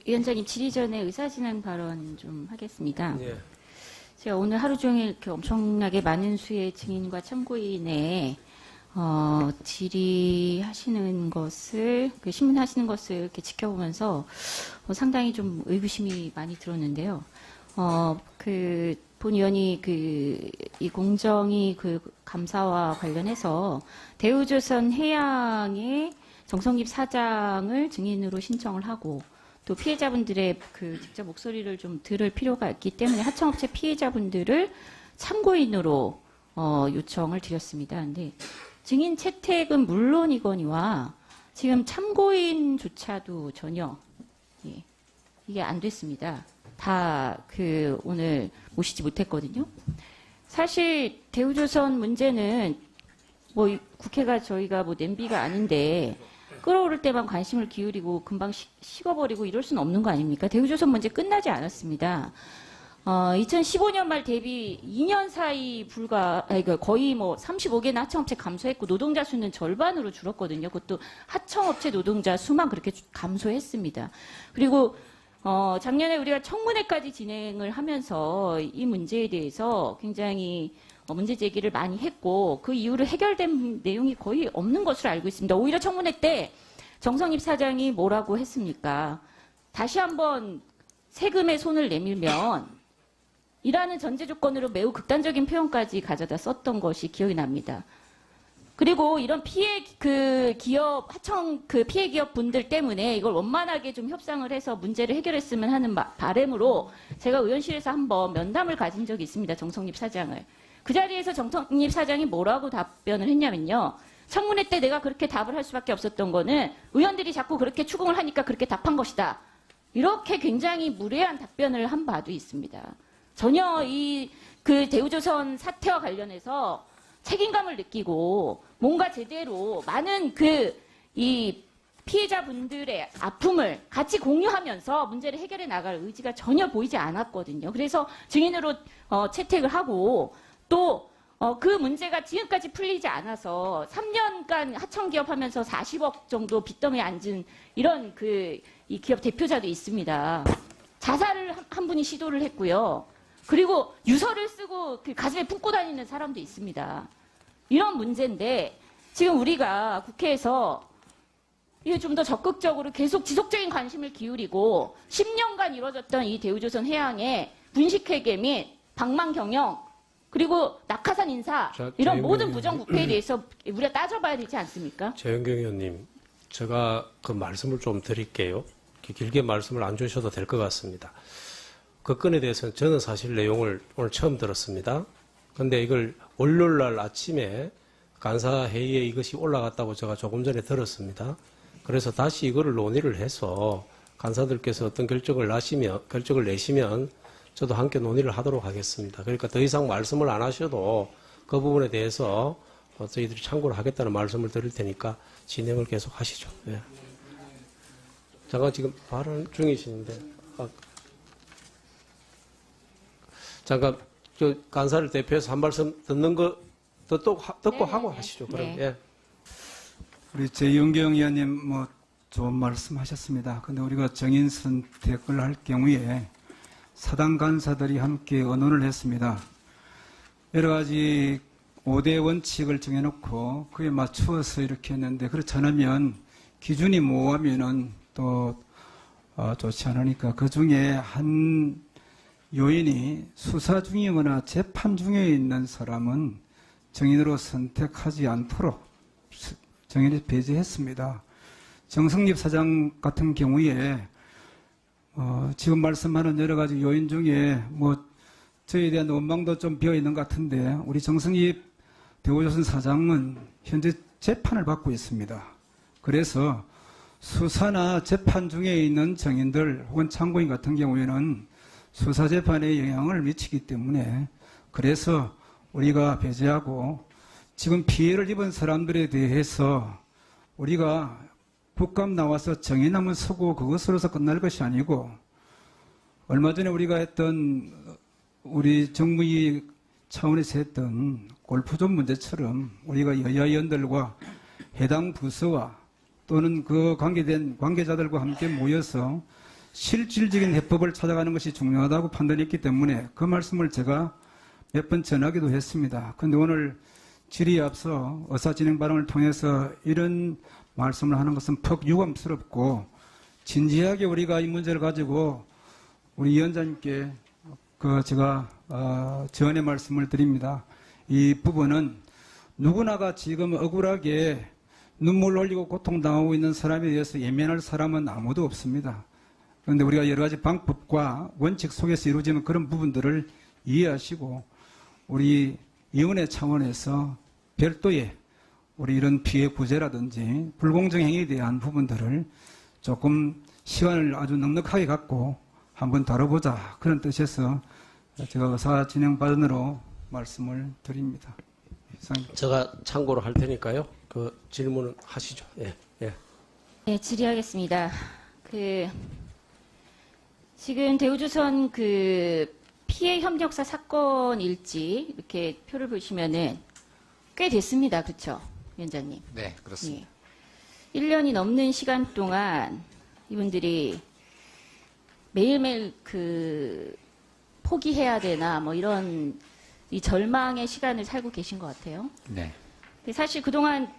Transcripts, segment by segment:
위원장님 질의 전에 의사진행 발언 좀 하겠습니다. 예. 제가 오늘 하루 종일 이렇게 엄청나게 많은 수의 증인과 참고인의 질의하시는 것을, 신문하시는 것을 이렇게 지켜보면서 상당히 좀 의구심이 많이 들었는데요. 본 의원이 이 공정위 감사와 관련해서 대우조선 해양의 정성립 사장을 증인으로 신청을 하고 또 피해자분들의 직접 목소리를 좀 들을 필요가 있기 때문에 하청업체 피해자분들을 참고인으로 요청을 드렸습니다. 근데 증인 채택은 물론이거니와 지금 참고인조차도 전혀 이게 안 됐습니다. 다 오늘 모시지 못했거든요. 사실 대우조선 문제는 국회가 저희가 냄비가 아닌데 끓어오를 때만 관심을 기울이고 금방 식어버리고 이럴 수는 없는 거 아닙니까? 대우조선 문제 끝나지 않았습니다. 2015년 말 대비 2년 사이 거의 35개나 하청업체 감소했고 노동자 수는 절반으로 줄었거든요. 그것도 하청업체 노동자 수만 그렇게 감소했습니다. 그리고 작년에 우리가 청문회까지 진행을 하면서 이 문제에 대해서 굉장히 문제 제기를 많이 했고 그 이후로 해결된 내용이 거의 없는 것으로 알고 있습니다. 오히려 청문회 때 정성립 사장이 뭐라고 했습니까? 다시 한번 세금에 손을 내밀면 이라는 전제 조건으로 매우 극단적인 표현까지 가져다 썼던 것이 기억이 납니다. 그리고 이런 피해 피해 기업 분들 때문에 이걸 원만하게 좀 협상을 해서 문제를 해결했으면 하는 바람으로 제가 의원실에서 한번 면담을 가진 적이 있습니다. 정성립 사장을. 그 자리에서 정성립 사장이 뭐라고 답변을 했냐면요. 청문회 때 내가 그렇게 답을 할 수밖에 없었던 거는 의원들이 자꾸 그렇게 추궁을 하니까 그렇게 답한 것이다. 이렇게 굉장히 무례한 답변을 한 바도 있습니다. 전혀 대우조선 사태와 관련해서 책임감을 느끼고 뭔가 제대로 많은 이 피해자분들의 아픔을 같이 공유하면서 문제를 해결해 나갈 의지가 전혀 보이지 않았거든요. 그래서 증인으로 채택을 하고 또 그 문제가 지금까지 풀리지 않아서 3년간 하청기업 하면서 40억 정도 빚더미에 앉은 이런 이 기업 대표자도 있습니다. 자살을 한 분이 시도를 했고요. 그리고 유서를 쓰고 가슴에 품고 다니는 사람도 있습니다. 이런 문제인데 지금 우리가 국회에서 이게 좀 더 적극적으로 계속 지속적인 관심을 기울이고 10년간 이루어졌던 이 대우조선 해양의 분식회계 및 방망 경영 그리고 낙하산 인사 이런 모든 부정부패에 대해서 우리가 따져봐야 되지 않습니까? 최현경 의원님, 제가 그 말씀을 좀 드릴게요. 길게 말씀을 안 주셔도 될 것 같습니다. 그 건에 대해서는 저는 사실 내용을 오늘 처음 들었습니다. 그런데 이걸 월요일 날 아침에 간사회의에 이것이 올라갔다고 제가 조금 전에 들었습니다. 그래서 다시 이거를 논의를 해서 간사들께서 어떤 결정을 내시면 저도 함께 논의를 하도록 하겠습니다. 그러니까 더 이상 말씀을 안 하셔도 그 부분에 대해서 저희들이 참고를 하겠다는 말씀을 드릴 테니까 진행을 계속 하시죠. 예. 잠깐 지금 발언 중이시는데 잠깐 간사를 대표해서 한 말씀 듣는 거 듣고 하고 하시죠. 그럼 네. 예. 우리 최윤경 의원님 좋은 말씀 하셨습니다. 근데 우리가 정인 선택을 할 경우에 사당 간사들이 함께 의논을 했습니다. 여러 가지 5대 원칙을 정해놓고 그에 맞추어서 이렇게 했는데 그렇지 않으면 기준이 모호하면은 또 좋지 않으니까 그 중에 한 요인이 수사 중이거나 재판 중에 있는 사람은 정인으로 선택하지 않도록 정인을 배제했습니다. 정성립 사장 같은 경우에 지금 말씀하는 여러 가지 요인 중에 저에 대한 원망도 좀 비어 있는 것 같은데 우리 정성립 대우조선 사장은 현재 재판을 받고 있습니다. 그래서 수사나 재판 중에 있는 정인들 혹은 참고인 같은 경우에는 수사 재판에 영향을 미치기 때문에 그래서 우리가 배제하고 지금 피해를 입은 사람들에 대해서 우리가 국감 나와서 정인 한번 서고 그것으로서 끝날 것이 아니고 얼마 전에 우리가 했던 우리 정부위 차원에서 했던 골프존 문제처럼 우리가 여야 의원들과 해당 부서와 또는 그 관계된 관계자들과 함께 모여서 실질적인 해법을 찾아가는 것이 중요하다고 판단했기 때문에 그 말씀을 제가 몇 번 전하기도 했습니다. 그런데 오늘 질의에 앞서 의사진행 발언을 통해서 이런 말씀을 하는 것은 퍽 유감스럽고 진지하게 우리가 이 문제를 가지고 우리 위원장님께 제가 전의 말씀을 드립니다. 이 부분은 누구나가 지금 억울하게 눈물 흘리고 고통당하고 있는 사람에 대해서 예면할 사람은 아무도 없습니다. 그런데 우리가 여러 가지 방법과 원칙 속에서 이루어지는 그런 부분들을 이해하시고 우리 위원회 차원에서 별도의 우리 이런 피해 구제라든지 불공정 행위에 대한 부분들을 조금 시간을 아주 넉넉하게 갖고 한번 다뤄보자 그런 뜻에서 제가 의사 진행 발언으로 말씀을 드립니다. 이상입니다. 제가 참고로 할 테니까요. 그 질문은 하시죠. 예, 예. 네, 질의하겠습니다. 지금 대우조선 피해 협력사 사건 일지 이렇게 표를 보시면은 꽤 됐습니다. 그렇죠? 위원장님. 네, 그렇습니다. 예. 1년이 넘는 시간 동안 이분들이 매일매일 포기해야 되나 뭐 이런 이 절망의 시간을 살고 계신 것 같아요. 네. 근데 사실 그동안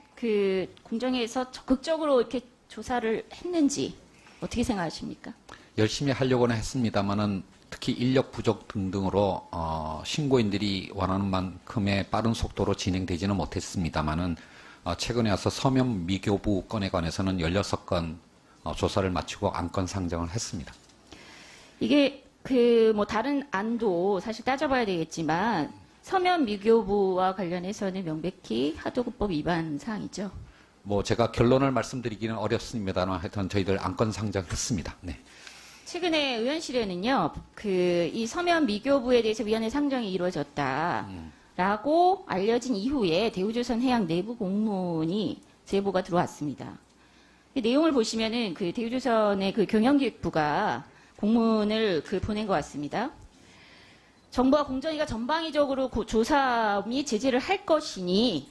공정위에서 적극적으로 이렇게 조사를 했는지 어떻게 생각하십니까? 열심히 하려고는 했습니다만은 특히 인력 부족 등등으로 신고인들이 원하는 만큼의 빠른 속도로 진행되지는 못했습니다만은 최근에 와서 서면 미교부 건에 관해서는 16건 조사를 마치고 안건 상정을 했습니다. 이게 다른 안도 사실 따져봐야 되겠지만 서면 미교부와 관련해서는 명백히 하도급법 위반 사항이죠. 제가 결론을 말씀드리기는 어렵습니다만 하여튼 저희들 안건 상정했습니다. 네. 최근에 의원실에는요, 이 서면 미교부에 대해서 위원회 상정이 이루어졌다라고 알려진 이후에 대우조선 해양 내부 공문이 제보가 들어왔습니다. 이 내용을 보시면은 대우조선의 경영기획부가 공문을 보낸 것 같습니다. 정부와 공정위가 전방위적으로 조사 및 제재를 할 것이니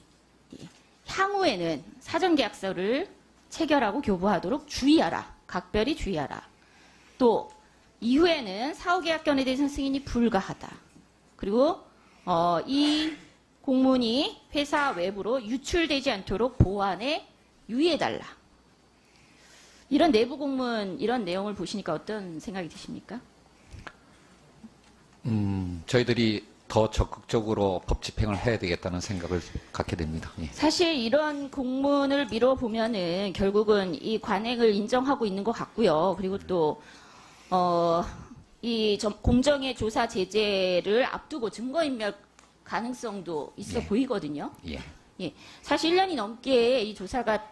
향후에는 사전계약서를 체결하고 교부하도록 주의하라. 각별히 주의하라. 또 이후에는 사후계약건에 대해서는 승인이 불가하다. 그리고 이 공문이 회사 외부로 유출되지 않도록 보안에 유의해달라. 이런 내부 공문, 이런 내용을 보시니까 어떤 생각이 드십니까? 저희들이 더 적극적으로 법 집행을 해야 되겠다는 생각을 갖게 됩니다. 예. 사실 이런 공문을 미뤄보면은 결국은 이 관행을 인정하고 있는 것 같고요. 그리고 또, 공정의 조사 제재를 앞두고 증거인멸 가능성도 있어 예. 보이거든요. 예. 예. 사실 1년이 넘게 이 조사가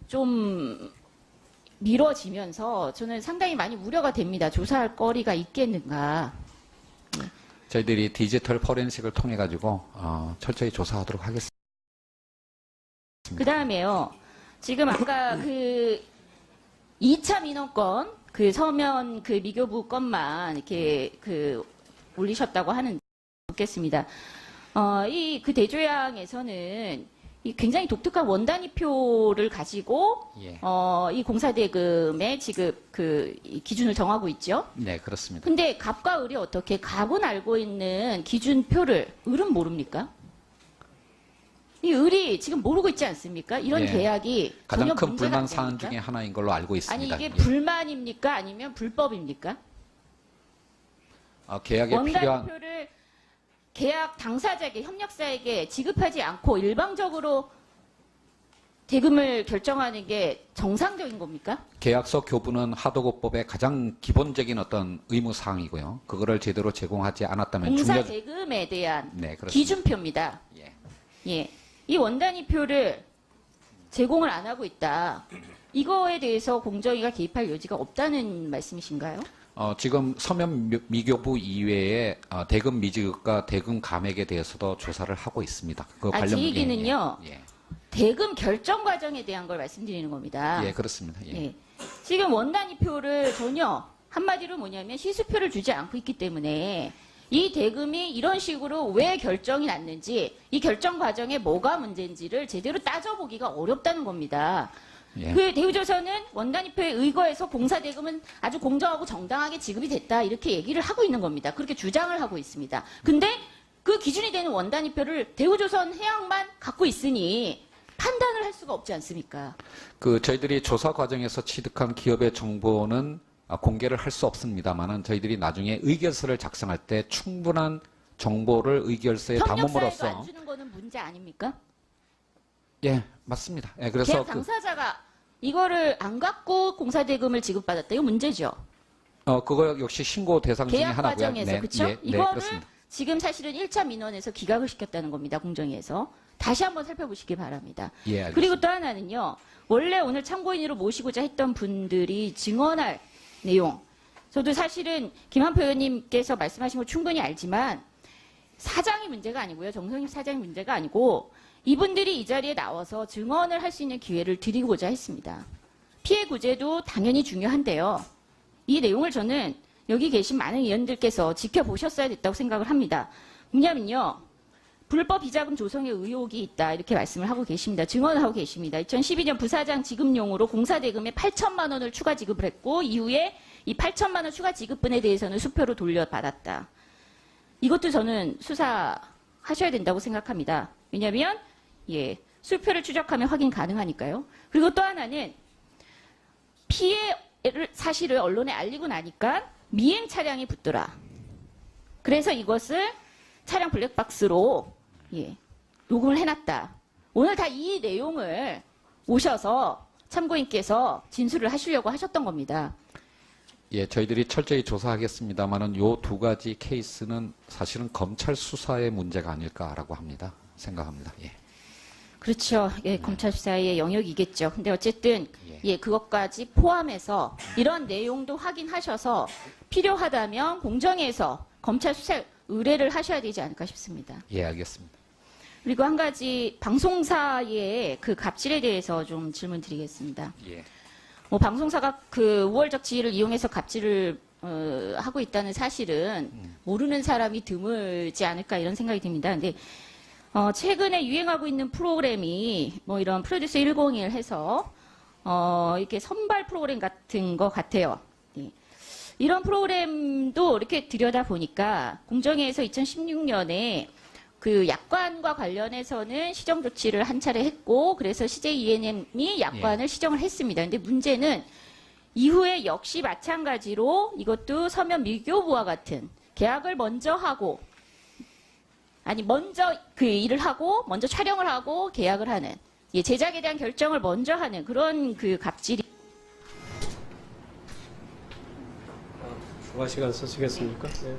좀 미뤄지면서 저는 상당히 많이 우려가 됩니다. 조사할 거리가 있겠는가. 저희들이 디지털 포렌식을 통해 가지고 철저히 조사하도록 하겠습니다. 그 다음에요. 지금 아까 2차 민원건, 서면 미교부 건만 이렇게 올리셨다고 하는데 묻겠습니다. 이 대조양에서는 이 굉장히 독특한 원단위표를 가지고 예. 이 공사대금의 지급 이 기준을 정하고 있죠. 네, 그렇습니다. 근데 갑과 을이 어떻게 갑은 알고 있는 기준표를 을은 모릅니까? 이 을이 지금 모르고 있지 않습니까? 이런 예. 계약이 가장 전혀 큰 문제가 불만 안 사안 됩니까? 중에 하나인 걸로 알고 있습니다. 아니 이게 예. 불만입니까? 아니면 불법입니까? 계약에 필요한 원단표를 계약 당사자에게 협력사에게 지급하지 않고 일방적으로 대금을 결정하는 게 정상적인 겁니까? 계약서 교부는 하도급법의 가장 기본적인 어떤 의무 사항이고요. 그거를 제대로 제공하지 않았다면 공사 대금에 대한 네, 그렇습니다. 기준표입니다. 예. 예. 이 원단위표를 제공을 안 하고 있다. 이거에 대해서 공정위가 개입할 여지가 없다는 말씀이신가요? 지금 서면 미교부 이외에 대금 미지급과 대금 감액에 대해서도 조사를 하고 있습니다. 그 제 관련 얘기는요. 예. 대금 결정 과정에 대한 걸 말씀드리는 겁니다. 예, 그렇습니다. 예. 예. 지금 원단위표를 전혀 한마디로 뭐냐면 시수표를 주지 않고 있기 때문에 이 대금이 이런 식으로 왜 결정이 났는지 이 결정 과정에 뭐가 문제인지를 제대로 따져보기가 어렵다는 겁니다. 예. 그 대우조선은 원단위표에 의거해서 공사대금은 아주 공정하고 정당하게 지급이 됐다 이렇게 얘기를 하고 있는 겁니다. 그렇게 주장을 하고 있습니다. 근데 그 기준이 되는 원단위표를 대우조선 해양만 갖고 있으니 판단을 할 수가 없지 않습니까? 저희들이 조사 과정에서 취득한 기업의 정보는 공개를 할 수 없습니다만은 저희들이 나중에 의결서를 작성할 때 충분한 정보를 의결서에 협력사에도 담음으로써 안 주는 거는 문제 아닙니까? 예, 맞습니다. 예, 그래서 계약 당사자가 이거를 안 갖고 공사대금을 지급받았다. 이거 문제죠. 그거 역시 신고 대상 중에 계약 하나고요. 과정에서 네, 그렇죠? 네, 이거를 그렇습니다. 지금 사실은 1차 민원에서 기각을 시켰다는 겁니다. 공정위에서. 다시 한번 살펴보시기 바랍니다. 예, 알겠습니다. 그리고 또 하나는요. 원래 오늘 참고인으로 모시고자 했던 분들이 증언할 내용. 저도 사실은 김한표 의원님께서 말씀하신 걸 충분히 알지만 사장이 문제가 아니고요. 정성립 사장이 문제가 아니고 이분들이 이 자리에 나와서 증언을 할 수 있는 기회를 드리고자 했습니다. 피해 구제도 당연히 중요한데요. 이 내용을 저는 여기 계신 많은 의원들께서 지켜보셨어야 됐다고 생각을 합니다. 뭐냐면요. 불법 비자금 조성의 의혹이 있다 이렇게 말씀을 하고 계십니다. 증언을 하고 계십니다. 2012년 부사장 지급용으로 공사대금에 8천만 원을 추가 지급을 했고 이후에 이 8천만 원 추가 지급분에 대해서는 수표로 돌려받았다. 이것도 저는 수사하셔야 된다고 생각합니다. 왜냐하면 수표를 추적하면 확인 가능하니까요. 그리고 또 하나는 피해 사실을 언론에 알리고 나니까 미행 차량이 붙더라. 그래서 이것을 차량 블랙박스로 녹음을 해놨다. 오늘 다 이 내용을 오셔서 참고인께서 진술을 하시려고 하셨던 겁니다. 예, 저희들이 철저히 조사하겠습니다만은 요 두 가지 케이스는 사실은 검찰 수사의 문제가 아닐까라고 합니다. 생각합니다. 예. 그렇죠. 검찰 수사의 영역이겠죠. 근데 어쨌든 예. 그것까지 포함해서 이런 내용도 확인하셔서 필요하다면 공정위에서 검찰 수사 의뢰를 하셔야 되지 않을까 싶습니다. 예, 알겠습니다. 그리고 한 가지 방송사의 그 갑질에 대해서 좀 질문 드리겠습니다. 예. 방송사가 그 우월적 지위를 이용해서 갑질을 하고 있다는 사실은 모르는 사람이 드물지 않을까 이런 생각이 듭니다. 근데 최근에 유행하고 있는 프로그램이 이런 프로듀스 101 해서 이렇게 선발 프로그램 같은 것 같아요. 예. 이런 프로그램도 이렇게 들여다 보니까 공정위에서 2016년에 그 약관과 관련해서는 시정 조치를 한 차례 했고 그래서 CJ ENM이 약관을 시정을 했습니다. 근데 문제는 이후에 역시 마찬가지로 이것도 서면 미교부와 같은 계약을 먼저 하고 먼저 그 일을 하고 먼저 촬영을 하고 계약을 하는 제작에 대한 결정을 먼저 하는 그런 그 갑질이 추가 시간 쓰시겠습니까? 네.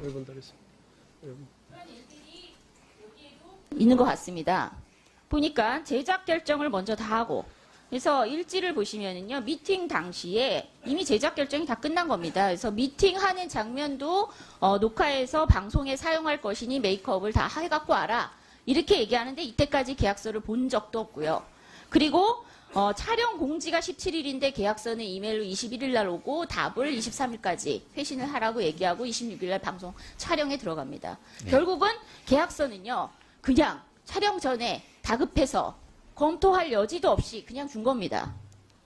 1분 드리겠습니다. 있는 것 같습니다. 보니까 제작 결정을 먼저 다 하고 그래서 일지를 보시면은요 미팅 당시에 이미 제작 결정이 다 끝난 겁니다. 그래서 미팅하는 장면도 녹화해서 방송에 사용할 것이니 메이크업을 다 해갖고 와라 이렇게 얘기하는데 이때까지 계약서를 본 적도 없고요. 그리고 촬영 공지가 17일인데 계약서는 이메일로 21일 날 오고 답을 23일까지 회신을 하라고 얘기하고 26일 날 방송 촬영에 들어갑니다. 네. 결국은 계약서는요. 그냥 촬영 전에 다급해서 검토할 여지도 없이 그냥 준 겁니다.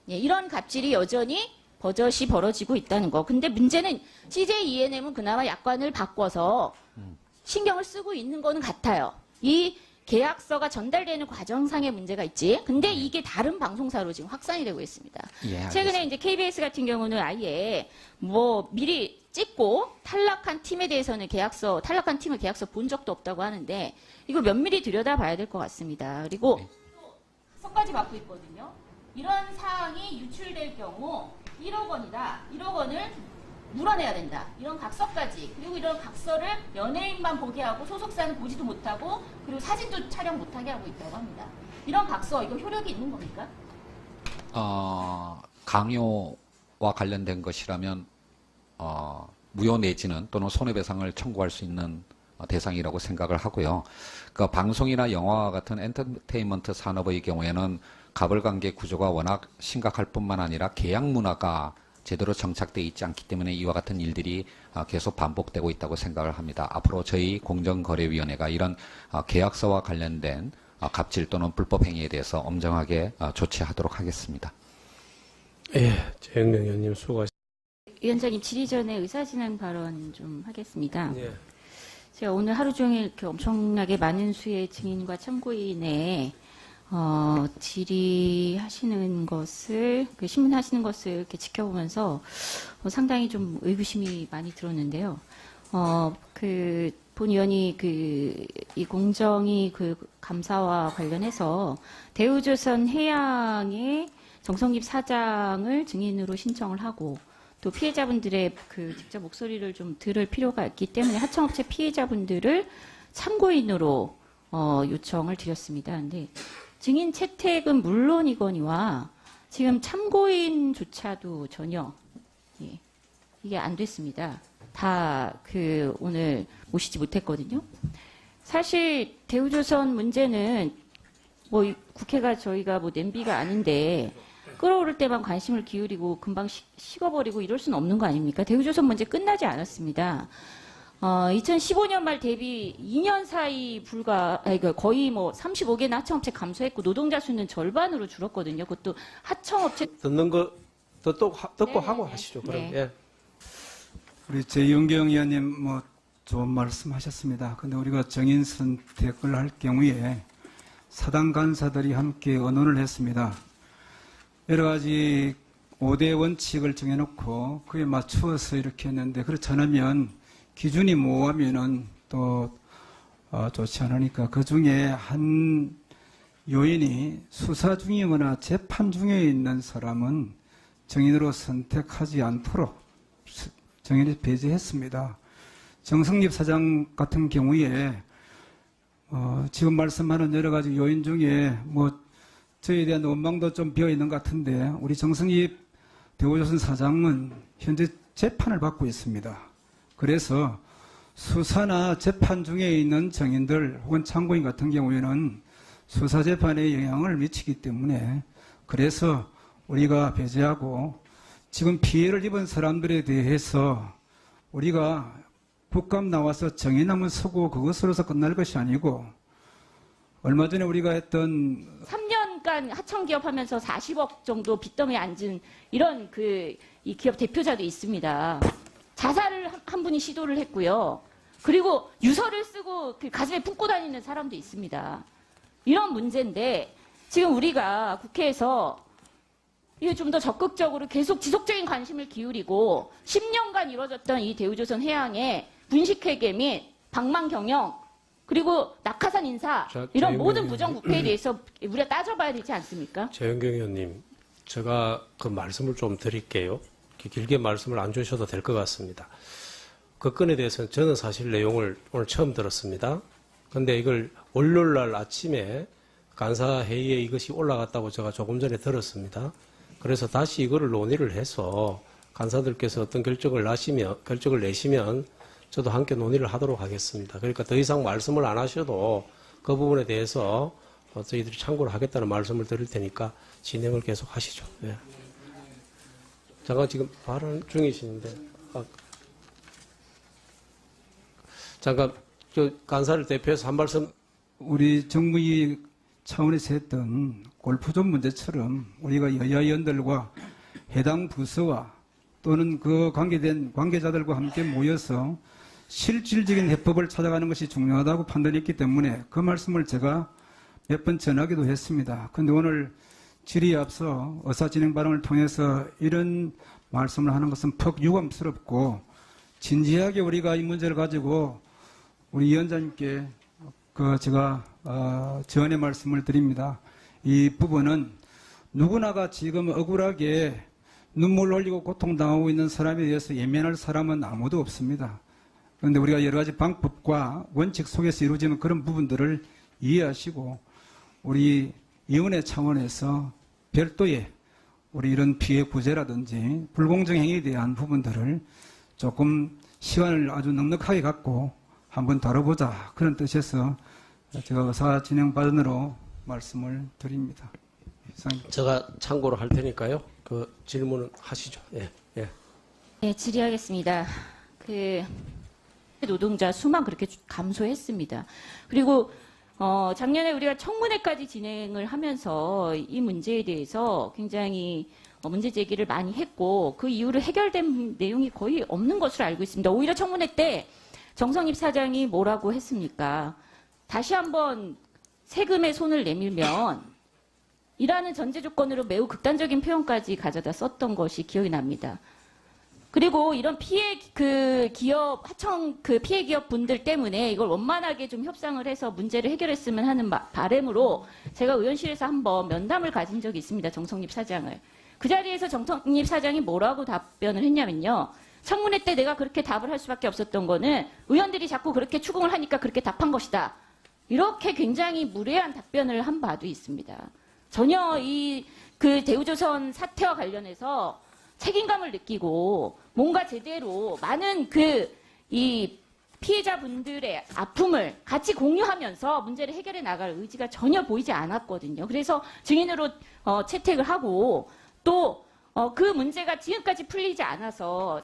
이런 갑질이 여전히 버젓이 벌어지고 있다는 거. 근데 문제는 CJ ENM은 그나마 약관을 바꿔서 신경을 쓰고 있는 거는 같아요. 이 계약서가 전달되는 과정상의 문제가 있지. 근데 이게 다른 방송사로 지금 확산이 되고 있습니다. 예, 최근에 이제 KBS 같은 경우는 아예 미리 찍고 탈락한 팀에 대해서는 탈락한 팀을 계약서 본 적도 없다고 하는데 이거 면밀히 들여다봐야 될 것 같습니다. 그리고 또 각서까지 받고 있거든요. 이런 사항이 유출될 경우 1억 원이다. 1억 원을 물어내야 된다. 이런 각서까지. 그리고 이런 각서를 연예인만 보게 하고 소속사는 보지도 못하고 그리고 사진도 촬영 못하게 하고 있다고 합니다. 이런 각서 이거 효력이 있는 겁니까? 강요와 관련된 것이라면 무효 내지는 또는 손해배상을 청구할 수 있는 대상이라고 생각을 하고요. 그 방송이나 영화와 같은 엔터테인먼트 산업의 경우에는 가불관계 구조가 워낙 심각할 뿐만 아니라 계약 문화가 제대로 정착되어 있지 않기 때문에 이와 같은 일들이 계속 반복되고 있다고 생각을 합니다. 앞으로 저희 공정거래위원회가 이런 계약서와 관련된 갑질 또는 불법 행위에 대해서 엄정하게 조치하도록 하겠습니다. 예, 최영명 의원님 수고하셨습니다. 위원장님 질의 전에 의사진행 발언 좀 하겠습니다. 예. 제가 오늘 하루 종일 이렇게 엄청나게 많은 수의 증인과 참고인의 질의하시는 것을, 신문하시는 것을 이렇게 지켜보면서 상당히 좀 의구심이 많이 들었는데요. 본 의원이 이 공정위 감사와 관련해서 대우조선 해양의 정성립 사장을 증인으로 신청을 하고 또 피해자분들의 직접 목소리를 좀 들을 필요가 있기 때문에 하청업체 피해자분들을 참고인으로 요청을 드렸습니다. 근데 증인 채택은 물론이거니와 지금 참고인조차도 전혀 이게 안 됐습니다. 다 오늘 모시지 못했거든요. 사실 대우조선 문제는 국회가 저희가 냄비가 아닌데 끓어오를 때만 관심을 기울이고 금방 식어버리고 이럴 수는 없는 거 아닙니까? 대우조선 문제 끝나지 않았습니다. 2015년 말 대비 2년 사이 거의 35개나 하청업체 감소했고 노동자 수는 절반으로 줄었거든요. 그것도 하청업체 듣는 거 듣고 네, 하고 네. 하시죠. 그럼 네. 예. 우리 재윤경 의원님 좋은 말씀 하셨습니다. 근데 우리가 정인 선택을 할 경우에 사당 간사들이 함께 의논을 했습니다. 여러 가지 5대 원칙을 정해놓고 그에 맞추어서 이렇게 했는데 그렇지 않으면 기준이 모호하면은 또 좋지 않으니까 그 중에 한 요인이 수사 중이거나 재판 중에 있는 사람은 정인으로 선택하지 않도록 정인을 배제했습니다. 정성립 사장 같은 경우에 지금 말씀하는 여러 가지 요인 중에 저에 대한 원망도 좀 비어 있는 것 같은데 우리 정성립 대우조선 사장은 현재 재판을 받고 있습니다. 그래서 수사나 재판 중에 있는 정인들 혹은 참고인 같은 경우에는 수사 재판에 영향을 미치기 때문에 그래서 우리가 배제하고 지금 피해를 입은 사람들에 대해서 우리가 국감 나와서 정인하면 서고 그것으로서 끝날 것이 아니고 얼마 전에 우리가 했던 3년간 하청기업 하면서 40억 정도 빚더미에 앉은 이런 이 기업 대표자도 있습니다. 자살을 한 분이 시도를 했고요. 그리고 유서를 쓰고 가슴에 품고 다니는 사람도 있습니다. 이런 문제인데 지금 우리가 국회에서 이게 좀 더 적극적으로 계속 지속적인 관심을 기울이고 10년간 이루어졌던 이 대우조선 해양의 분식회계 및 방망 경영 그리고 낙하산 인사 이런 모든 부정부패에 대해서 우리가 따져봐야 되지 않습니까? 최영경 의원님, 제가 말씀을 좀 드릴게요. 길게 말씀을 안 주셔도 될 것 같습니다. 그 건에 대해서는 저는 사실 내용을 오늘 처음 들었습니다. 근데 이걸 월요일 날 아침에 간사회의에 이것이 올라갔다고 제가 조금 전에 들었습니다. 그래서 다시 이거를 논의를 해서 간사들께서 어떤 결정을 내시면 저도 함께 논의를 하도록 하겠습니다. 그러니까 더 이상 말씀을 안 하셔도 그 부분에 대해서 저희들이 참고를 하겠다는 말씀을 드릴 테니까 진행을 계속 하시죠. 예. 잠깐 지금 발언 중이신데 잠깐 간사를 대표해서 한 말씀. 우리 정부의 차원에서 했던 골프존 문제처럼 우리가 여야 의원들과 해당 부서와 또는 그 관계된 관계자들과 함께 모여서 실질적인 해법을 찾아가는 것이 중요하다고 판단했기 때문에 그 말씀을 제가 몇 번 전하기도 했습니다. 그런데 오늘 질의에 앞서 의사진행 발언을 통해서 이런 말씀을 하는 것은 퍽 유감스럽고 진지하게 우리가 이 문제를 가지고 우리 위원장님께 제가 전의 말씀을 드립니다. 이 부분은 누구나가 지금 억울하게 눈물 흘리고 고통당하고 있는 사람에 대해서 예면할 사람은 아무도 없습니다. 그런데 우리가 여러 가지 방법과 원칙 속에서 이루어지는 그런 부분들을 이해하시고 우리 위원회 차원에서 별도의 우리 이런 피해 구제라든지 불공정 행위에 대한 부분들을 조금 시간을 아주 넉넉하게 갖고 한번 다뤄보자 그런 뜻에서 제가 의사 진행 발언으로 말씀을 드립니다. 이상입니다. 제가 참고로 할 테니까요. 그 질문은 하시죠. 예. 예. 네, 질의하겠습니다. 노동자 수만 그렇게 감소했습니다. 그리고 작년에 우리가 청문회까지 진행을 하면서 이 문제에 대해서 굉장히 문제 제기를 많이 했고 그 이후로 해결된 내용이 거의 없는 것으로 알고 있습니다. 오히려 청문회 때 정성입 사장이 뭐라고 했습니까? 다시 한번 세금에 손을 내밀면 이라는 전제 조건으로 매우 극단적인 표현까지 가져다 썼던 것이 기억이 납니다. 그리고 이런 피해 기업 하청 피해 기업 분들 때문에 이걸 원만하게 좀 협상을 해서 문제를 해결했으면 하는 바람으로 제가 의원실에서 한번 면담을 가진 적이 있습니다. 정성립 사장을. 그 자리에서 정성립 사장이 뭐라고 답변을 했냐면요. 청문회 때 내가 그렇게 답을 할 수밖에 없었던 거는 의원들이 자꾸 그렇게 추궁을 하니까 그렇게 답한 것이다. 이렇게 굉장히 무례한 답변을 한 바도 있습니다. 전혀 대우조선 사태와 관련해서 책임감을 느끼고 뭔가 제대로 많은 이 피해자분들의 아픔을 같이 공유하면서 문제를 해결해 나갈 의지가 전혀 보이지 않았거든요. 그래서 증인으로 채택을 하고 또 그 문제가 지금까지 풀리지 않아서